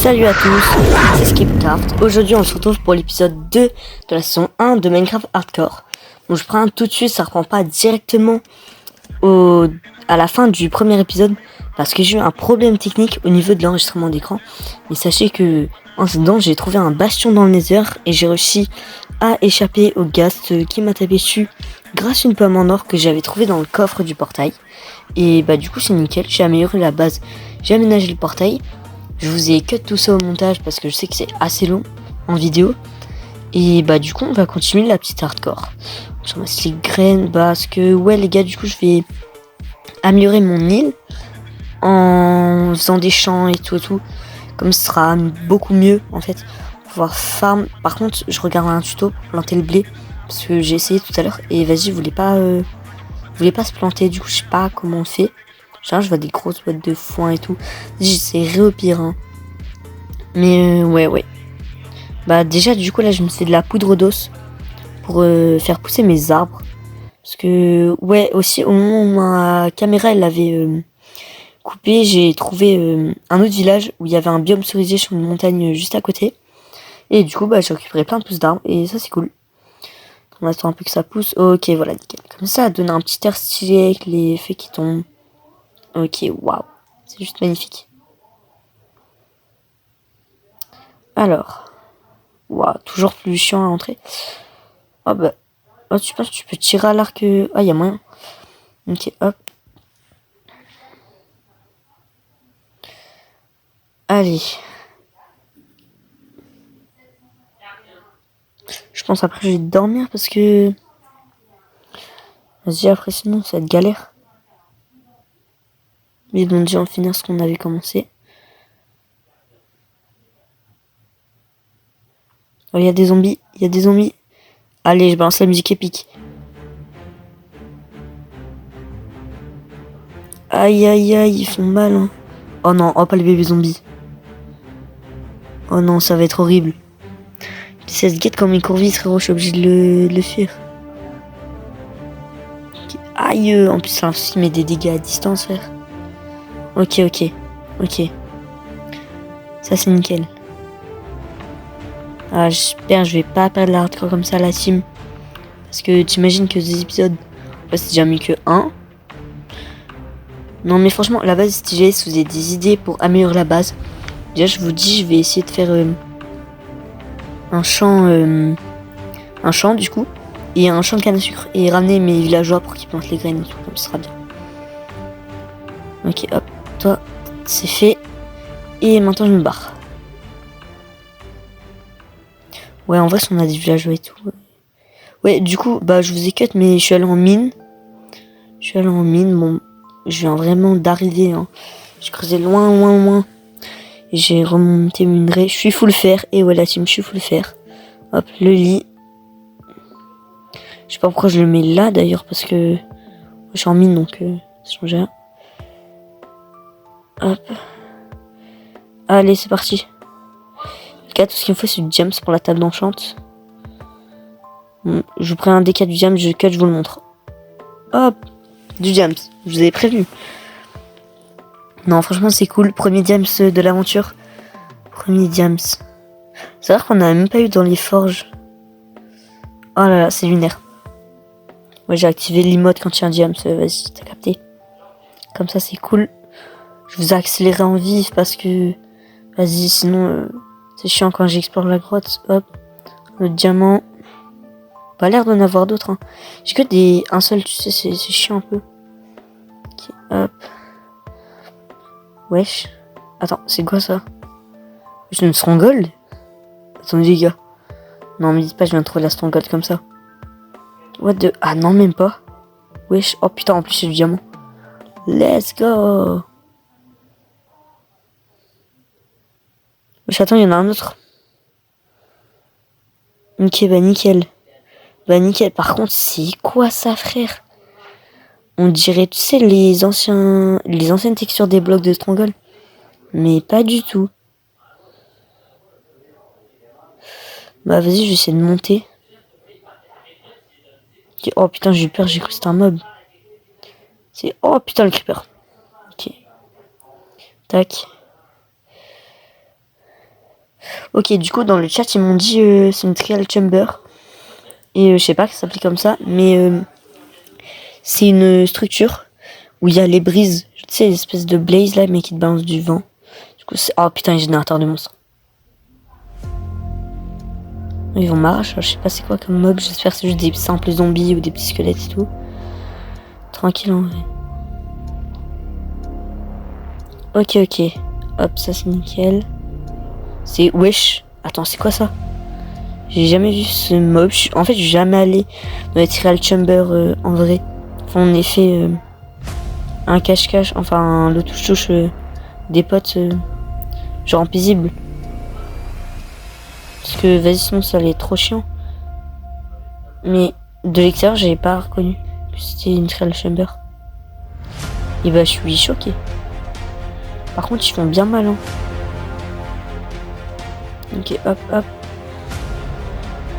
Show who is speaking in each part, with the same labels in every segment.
Speaker 1: Salut à tous, c'est Skipcraft. Aujourd'hui on se retrouve pour l'épisode 2 de la saison 1 de Minecraft Hardcore. Donc je prends tout de suite, ça reprend pas directement à la fin du premier épisode parce que j'ai eu un problème technique au niveau de l'enregistrement d'écran. Mais sachez que en ce temps j'ai trouvé un bastion dans le Nether et j'ai réussi à échapper au ghast qui m'a tapé dessus grâce à une pomme en or que j'avais trouvée dans le coffre du portail. Et bah du coup c'est nickel, j'ai amélioré la base, j'ai aménagé le portail. Je vous ai cut tout ça au montage parce que je sais que c'est assez long en vidéo. Et bah du coup on va continuer la petite hardcore. Je ramasse les graines parce que ouais les gars du coup je vais améliorer mon île en faisant des champs et tout. Comme ce sera beaucoup mieux en fait. Pour pouvoir farm. Par contre je regarde un tuto pour planter le blé. Parce que j'ai essayé tout à l'heure et vas-y voulait pas se planter. Du coup je sais pas comment on fait. Genre, je vois des grosses boîtes de foin et tout. J'essaierai au pire. Hein. Mais ouais. Bah déjà du coup là je me fais de la poudre d'os pour faire pousser mes arbres. Parce que ouais aussi au moment où ma caméra elle l'avait coupé, j'ai trouvé un autre village où il y avait un biome cerisier sur une montagne juste à côté. Et du coup bah j'ai récupéré plein de pousses d'arbres et ça c'est cool. On attend un peu que ça pousse. Ok voilà nickel. Comme ça donne un petit air stylé avec les feuilles qui tombent. Ok, waouh, c'est juste magnifique. Alors, waouh, toujours plus chiant à entrer. Oh bah, oh, tu penses que tu peux tirer à l'arc. Ah, il y a moyen. Ok, hop. Allez. Je pense après je vais dormir parce que. Vas-y, après sinon ça va être galère. Mais bon, déjà on finir ce qu'on avait commencé. Oh, il y a des zombies, Allez, je balance la musique épique. Aïe, ils font mal. Hein. Oh non, oh pas les bébés zombies. Oh non, ça va être horrible. Ça se guette comme mes courvis, frérot, je suis obligé de le fuir. Aïe, en plus là, il met des dégâts à distance, frère. Ok. Ça c'est nickel. Ah, j'espère que je vais pas perdre la hardcore comme ça la team. Parce que t'imagines que ces épisodes, c'est déjà mieux que 1. Non mais franchement, la base stylée, si vous avez des idées pour améliorer la base, déjà je vous dis, je vais essayer de faire un champ du coup, et un champ de canne à sucre, et ramener mes villageois pour qu'ils plantent les graines et tout, comme ça sera bien. Ok, hop, toi, c'est fait. Et maintenant je me barre. Ouais, en vrai, si on a des villageois et tout. Ouais, du coup, bah, je vous ai cut, mais je suis allé en mine. Bon, je viens vraiment d'arriver. Hein. J'ai creusé loin. Et j'ai remonté une minerai. Je suis full fer. Et ouais, la team, je suis full fer. Hop, le lit. Je sais pas pourquoi je le mets là, d'ailleurs, parce que je suis en mine, donc ça change rien. Hop. Allez, c'est parti. Tout ce qu'il me faut, c'est du diams pour la table d'enchant. Je vous prends un D4 du diams, je cut, je vous le montre. Hop, du diams, je vous avais prévenu. Non, franchement, c'est cool. Premier diams de l'aventure. Premier diams. C'est vrai qu'on n'a même pas eu dans les forges. Oh là là, c'est lunaire. Ouais, j'ai activé l'emote quand il y a un diams. Vas-y, t'as capté. Comme ça, c'est cool. Je vous ai accéléré en vif parce que... Vas-y, sinon... c'est chiant quand j'explore la grotte. Hop. Le diamant. Pas l'air d'en avoir d'autres. Hein. J'ai que un seul, tu sais, c'est chiant un peu. Ok, hop. Wesh. Attends, c'est quoi ça? C'est une stronghold? Attendez les gars. Non, me dites pas, je viens de trouver la stronghold comme ça. What the... Ah non, même pas. Wesh. Oh putain, en plus c'est du diamant. Let's go. Wesh, attends, il y en a un autre. Ok, bah nickel. Par contre, c'est quoi ça, frère? On dirait, tu sais, les anciennes textures des blocs de Stronghold. Mais pas du tout. Bah vas-y, je vais essayer de monter. Oh putain, j'ai eu peur, j'ai cru que c'était un mob. Oh putain, le creeper. Ok. Tac. Ok, du coup, dans le chat, ils m'ont dit c'est une trial chamber. Et je sais pas que ça s'appelle comme ça, mais c'est une structure où il y a les brises. Tu sais, l'espèce de blaze là, mais qui te balance du vent. Du coup, c'est... Oh putain, un générateur de monstres. Ils vont m'arracher, je sais pas c'est quoi comme mob. J'espère que c'est juste des simples zombies ou des petits squelettes et tout. Tranquille en vrai. Ok, ok. Hop, ça c'est nickel. C'est wesh. Attends, c'est quoi ça? J'ai jamais vu ce mob. En fait, je suis jamais allé dans les trial chamber en vrai. Enfin, on a fait un cache-cache, enfin le touche-touche des potes, genre en paisible. Parce que vas-y, sinon ça allait être trop chiant. Mais de l'extérieur, j'avais pas reconnu que c'était une trial chamber. Et bah, je suis choqué. Par contre, ils font bien mal, hein. Ok, hop, hop.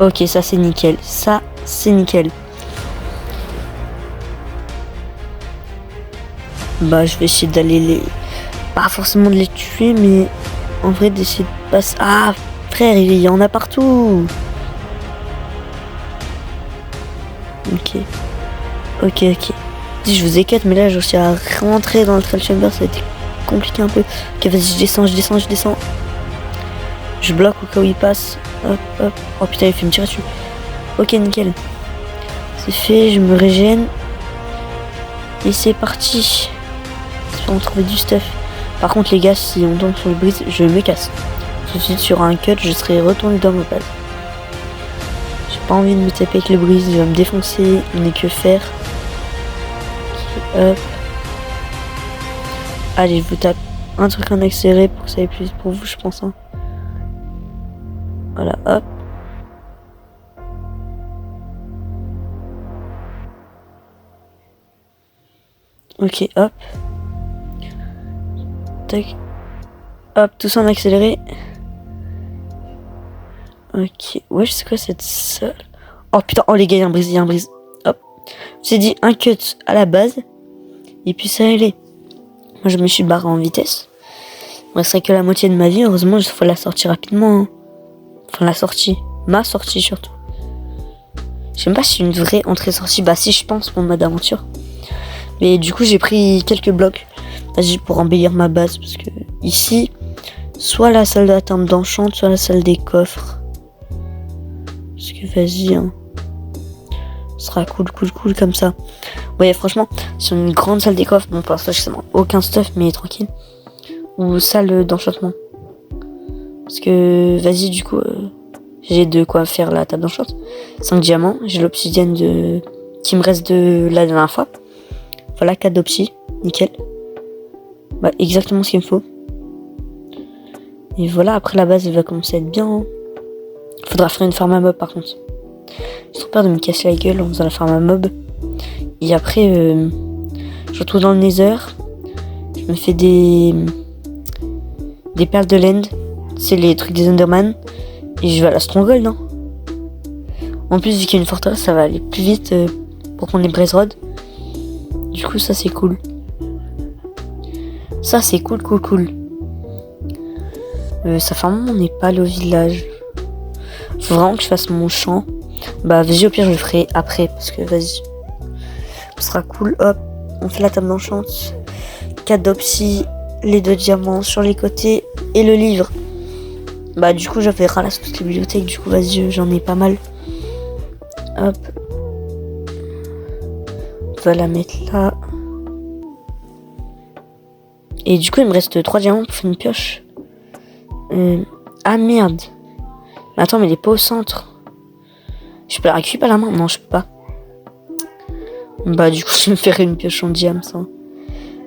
Speaker 1: Ok, ça c'est nickel. Ça, c'est nickel. Bah, je vais essayer d'aller les... Pas forcément de les tuer, mais en vrai d'essayer de passer... Ah, frère, il y en a partout. Ok. Ok, ok. Je vous écarte, mais là, je suis à rentrer dans le trial chamber, ça a été compliqué un peu. Ok, vas-y, je descends, je descends, je descends. Je bloque au cas où il passe. Hop, hop. Oh putain, il fait me tirer dessus. Ok, nickel. C'est fait, je me régène. Et c'est parti. J'espère trouver du stuff. Par contre, les gars, si on tombe sur le brise, je me casse. Tout de suite, sur un cut, je serai retourné dans ma base. J'ai pas envie de me taper avec le brise, il va me défoncer. On n'est que faire. Hop. Allez, je vous tape un truc en accéléré pour que ça aille plus vite pour vous, je pense. Hein. Voilà, hop. Ok, hop. Tac. Hop, tout ça en accéléré. Ok, ouais, je sais quoi cette seule. Oh putain, oh les gars, il y a un brise, il y a un brise. Hop. J'ai dit un cut à la base. Et puis ça allait. Moi, je me suis barré en vitesse. Il me resterait que la moitié de ma vie. Heureusement, il faut la sortir rapidement. Hein. Enfin, la sortie. Ma sortie surtout. Je sais même pas si c'est une vraie entrée-sortie. Bah si, je pense, pour mode aventure. Mais du coup, j'ai pris quelques blocs. Vas-y, pour embellir ma base. Parce que ici, soit la salle d'attente d'enchant, soit la salle des coffres. Parce que vas-y, hein. Ce sera cool, cool, cool comme ça. Ouais, franchement, c'est une grande salle des coffres. Bon, pour l'instant, j'ai aucun stuff, mais tranquille. Ou salle d'enchantement. Parce que, vas-y, du coup, j'ai de quoi faire la table d'enchant. 5 diamants. J'ai l'obsidienne qui me reste de la dernière fois. Voilà, 4 d'obsi. Nickel. Bah, exactement ce qu'il me faut. Et voilà, après la base, elle va commencer à être bien. Hein. Faudra faire une farm à mob, par contre. J'ai trop peur de me casser la gueule en faisant la farm à mob. Et après, je retourne dans le nether. Je me fais des perles de l'end. C'est les trucs des Enderman. Et je vais à la Stronghold, hein. En plus, vu qu'il y a une forteresse, ça va aller plus vite pour prendre les Blaze Rod. Du coup, ça c'est cool. Ça c'est cool, cool, cool. Ça fait un moment qu'on n'est pas allé au village. Faut vraiment que je fasse mon champ. Bah, vas-y, au pire, je le ferai après. Parce que, vas-y. Ce sera cool. Hop, on fait la table d'enchant. 4 d'opsi, les 2 diamants sur les côtés et le livre. Bah, du coup, j'avais ralassé toute la bibliothèque. Du coup, vas-y, j'en ai pas mal. Hop. On va la mettre là. Et du coup, il me reste 3 diamants pour faire une pioche. Ah merde. Mais attends, mais il est pas au centre. Je peux la récupérer à la main? Non, je peux pas. Bah, du coup, je vais me faire une pioche en diams. Hein.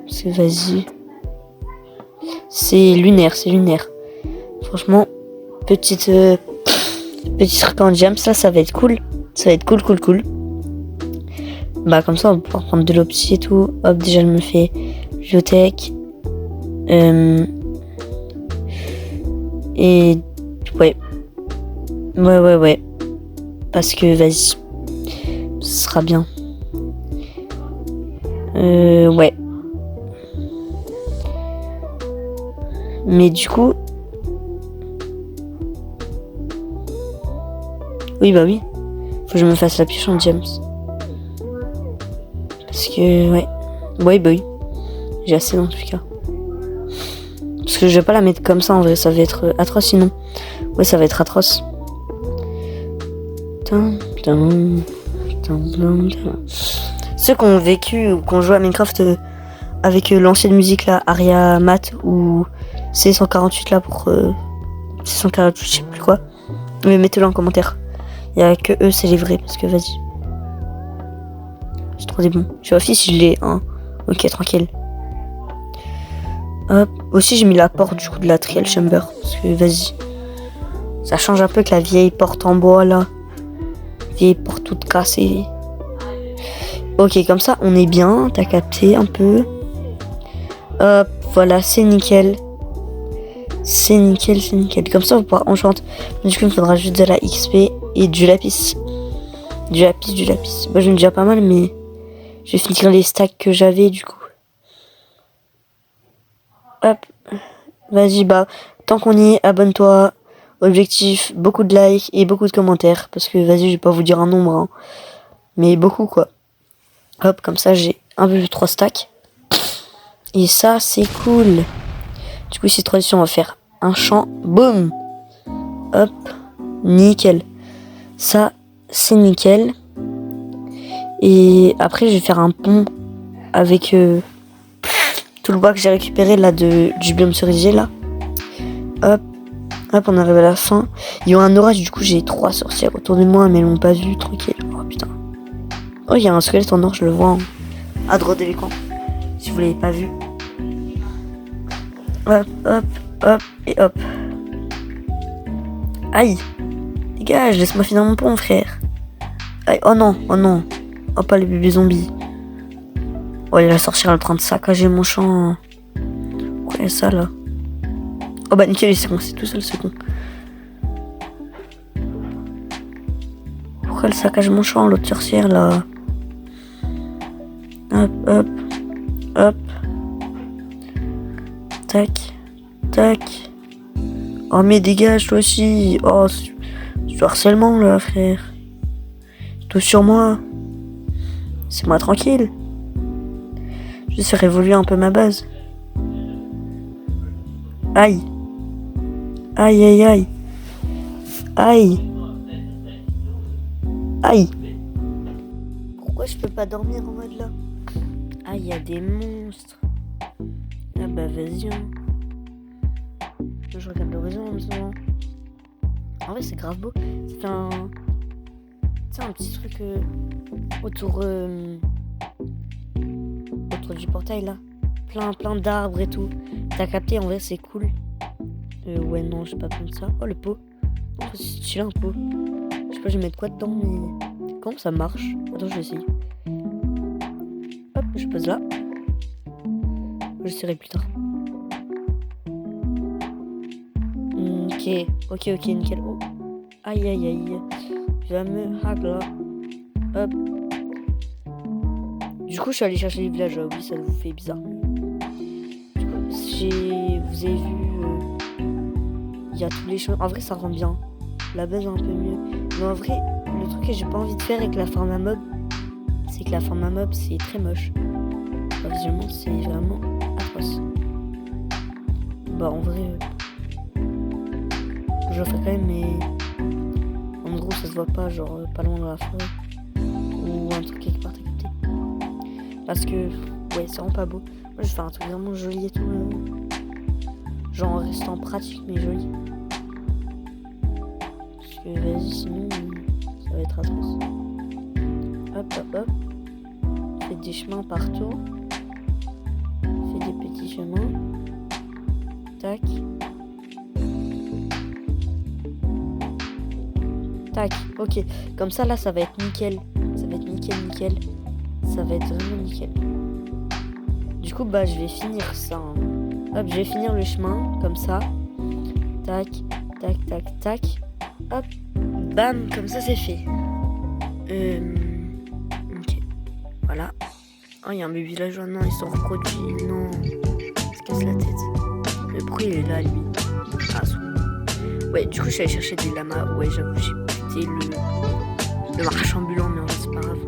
Speaker 1: Parce que vas-y. C'est lunaire, c'est lunaire. Franchement, petit truc en diams, ça va être cool. Ça va être cool, cool, cool. Bah, comme ça, on va pouvoir prendre de l'opsi et tout. Hop, déjà, je me fais bibliothèque. Et ouais. Ouais. Parce que vas-y. Ce sera bien. Ouais. Mais du coup. Oui, bah oui. Faut que je me fasse la pioche en James. Parce que, ouais. Oui, bah oui. J'ai assez dans tout cas. Parce que je vais pas la mettre comme ça en vrai, ça va être atroce sinon. Ouais, ça va être atroce. Ceux qui ont vécu ou qui ont joué à Minecraft avec l'ancienne musique là, Aria Mat ou C148 là pour C148, je sais plus quoi. Mais mettez-le en commentaire. Il y a que eux, c'est les vrais parce que vas-y. C'est trop des bons. Je sais aussi si je l'ai, hein. Ok, tranquille. Hop. Aussi, j'ai mis la porte du coup de la Trial Chamber. Parce que vas-y. Ça change un peu que la vieille porte en bois là. Vieille porte toute cassée. Ok, comme ça, on est bien. T'as capté un peu. Hop, voilà, c'est nickel. C'est nickel, c'est nickel. Comme ça, on pourra enchanter. Du coup, il me faudra juste de la XP et du lapis. Du lapis. Moi, j'aime déjà pas mal, mais je vais finir les stacks que j'avais du coup. Hop. Vas-y, bah, tant qu'on y est, abonne-toi. Objectif, beaucoup de likes et beaucoup de commentaires. Parce que, vas-y, je vais pas vous dire un nombre, hein, mais beaucoup, quoi. Hop, comme ça, j'ai un peu plus 3 stacks. Et ça, c'est cool. Du coup, ici, tradition, on va faire un champ. Boum. Hop. Nickel. Ça, c'est nickel. Et après, je vais faire un pont avec tout le bois que j'ai récupéré là du biome cerisier là. Hop. Hop, on arrive à la fin. Il y a un orage, du coup, j'ai 3 sorcières autour de moi, mais elles m'ont pas vu. Tranquille. Oh putain. Oh, il y a un squelette en or, je le vois à droite de l'écran. Si vous l'avez pas vu. Hop, hop, hop, et hop. Aïe. Dégage, laisse-moi finir mon pont, frère. Aïe, oh non, oh non. Oh, pas les bébés zombies. Oh, il va sortir, elle est en train de saccager mon champ. Quoi, ça, là? Oh, bah, nickel, c'est con, c'est tout seul, c'est con. Pourquoi elle saccage mon champ, l'autre sorcière, là? Hop, hop, hop. Tac, tac. Oh, mais dégage, toi aussi. Oh, c'est du harcèlement, là, frère. Tout sur moi. C'est moi tranquille. Je vais faire évoluer un peu ma base. Aïe. Aïe, aïe, aïe. Aïe. Aïe. Pourquoi je peux pas dormir en mode là? Ah, il y a des monstres. Ah bah vas-y. Hein. Je regarde l'horizon en ce moment. En vrai, c'est grave beau. C'est un petit truc autour du portail là. Plein d'arbres et tout. T'as capté, en vrai, c'est cool. Ouais, non, j'ai pas besoin de ça. Oh, le pot. Oh, c'est stylé un pot. Je sais pas, je vais mettre quoi dedans, mais comment ça marche? Attends, je vais essayer. Hop, je pose là. Je serai plus tard. Ok, nickel. Oh. Aïe, aïe, aïe. Je vais me hack. Hop. Du coup, je suis allé chercher les villages. Oui, ça vous fait bizarre. Du coup, vous avez vu, il y a tous les chemins. En vrai, ça rend bien. La base un peu mieux. Mais en vrai, le truc que j'ai pas envie de faire avec la farm à mob, c'est que la farm à mob, c'est très moche. Visuellement, c'est vraiment atroce. Bah, en vrai, je le ferai quand même, mais en gros, ça se voit pas, genre pas loin de la forêt. Ou un truc quelque part à capter. Parce que, ouais, c'est vraiment pas beau. Moi, je vais faire un truc vraiment joli et tout. Genre en restant pratique, mais joli. Parce que, vas-y, sinon, ça va être atroce. Hop, hop, hop. Faites des chemins partout. Faites des petits chemins. Tac. Tac, ok. Comme ça, là, ça va être nickel. Ça va être nickel. Ça va être vraiment nickel. Du coup, bah, je vais finir ça. Hein. Hop, je vais finir le chemin, comme ça. Tac, tac, tac, tac. Hop, bam, comme ça, c'est fait. Ok, voilà. Oh, il y a un bébé villageois. Non, ils sont reproduits. Non, il se casse la tête. Mais pourquoi il est là, lui? Ah, ouais, du coup, je suis allée chercher des lamas. Ouais, j'avoue, j'ai c'était le marchand ambulant, mais en vrai c'est pas grave.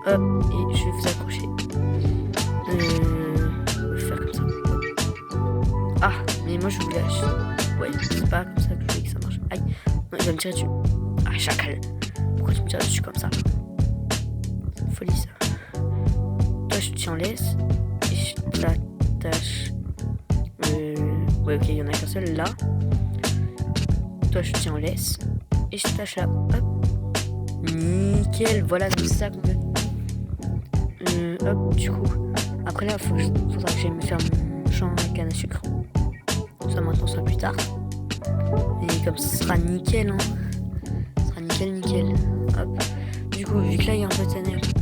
Speaker 1: Hop, et je vais vous accrocher. Je vais faire comme ça. Hop. Ah, mais moi je voulais acheter. Ouais, c'est pas comme ça que je voulais que ça marche. Aïe, non, il va me tirer dessus. Ah, chacal. Pourquoi tu me tires dessus comme ça? Folie ça. Toi je t'en laisse. Et je t'attache. Ouais, ok, il y en a qu'un seul là. Toi je t'en laisse. Et je t'attache là. Hop. Nickel, voilà, c'est ça qu'on veut. Hop, du coup. Après là, faudra que j'aille me faire mon champ à canne à sucre. Ça maintenant, ça plus tard. Et comme ça, ce sera nickel, hein. Ce sera nickel. Hop. Du coup, vu que là, il y a un peu de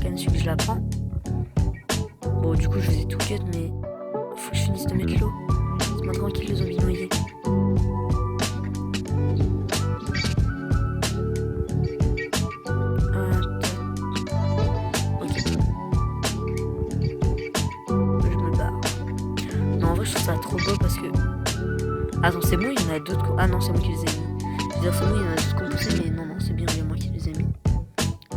Speaker 1: canne à sucre, je la prends. Bon, du coup, je faisais tout cut, mais faut que je finisse de mettre l'eau. C'est pas tranquille, les zombies noyés. Ça trop beau parce que... Attends, c'est bon, il y en a d'autres... Ah non, c'est moi qui les ai mis. Je veux dire, c'est bon, il y en a d'autres qu'on poussait, mais non, c'est bien moi qui les ai mis.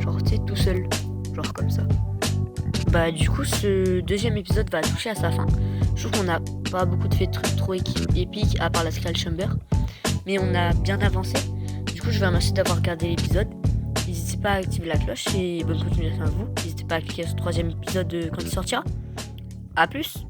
Speaker 1: Genre, tu sais, tout seul. Genre comme ça. Bah, du coup, ce deuxième épisode va toucher à sa fin. Je trouve qu'on n'a pas beaucoup de fait de trucs trop épiques, à part la Skull Chamber. Mais on a bien avancé. Du coup, je vous remercie d'avoir regardé l'épisode. N'hésitez pas à activer la cloche et bonne continuation à vous. N'hésitez pas à cliquer sur le troisième épisode quand il sortira. A plus!